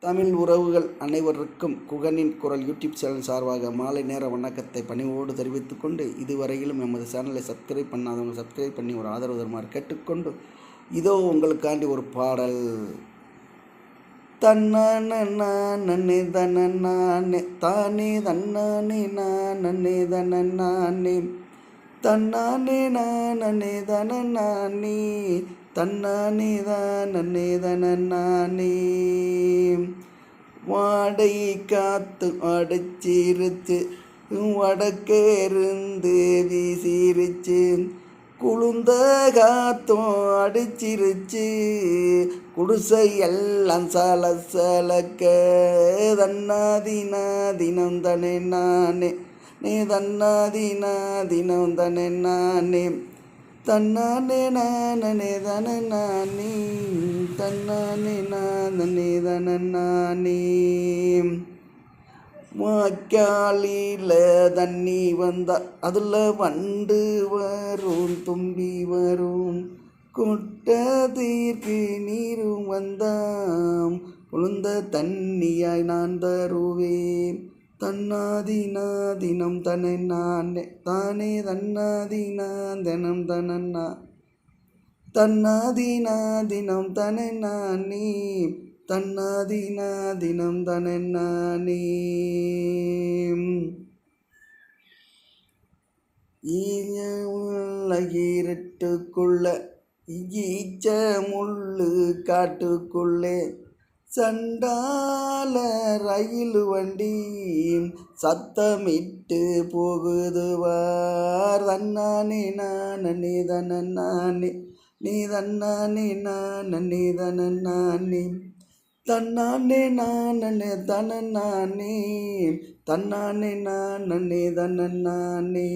தமிழ் உறவுகள் அனைவருக்கும் குகனின் குரல் யூடியூப் சேனல் சார்பாக மாலை நேர வணக்கத்தை பணிவோடு தெரிவித்துக் கொண்டு, இதுவரையிலும் எமது சேனலை சப்ஸ்கிரைப் பண்ணாதவங்க சப்ஸ்கிரைப் பண்ணி ஒரு ஆதரவு தருமாறு கேட்டுக்கொண்டு, இதோ உங்களுக்காண்டி ஒரு பாடல். தன்னானே நன்னே தனநானே தானே தன்னானே நன்னே தனநானே தன்னானே நன்னே தனநானே தன்னானே நன்னே தனநானே. வாடை காத்து அடைச்சிருச்சு, வடக்கேருந்து வீசிருச்சு, குளுந்த காத்தும் அடிச்சிருச்சு, குடிசை எல்லாம் சலசலக்க. தன்னாதினா தினம் தனே நானே நே தன்னாதினா தினம் தனே நானே தன்னானே நானே தன நானே தன்னானே நானே தன நானே. வாய்க்காலில் தண்ணி வந்தா அதில் வண்டு வரும் தும்பி வரும், கொட்டதீர்க்கு நீரும் வந்தாம் உளுந்த தண்ணியாய் நான் தருவேன். தன்னாதினா தினம் தனே நானே தானே தன்னாதினா தினம் தனன்னா தன்னாதினா தினம் தனே நானே தன்னாதினா தினம் தனே நானே. இருட்டுக்குள்ள ஈச்ச முள்ளு காட்டுக்குள்ளே, சண்டால ரயில் வண்டி சத்தமிட்டு போகுதுவார். தன்னானே நானே தனநானே நீ தன்னானே நானே தனநானே தன்னானே நானே தனநானே தன்னானே நானே தனநானே.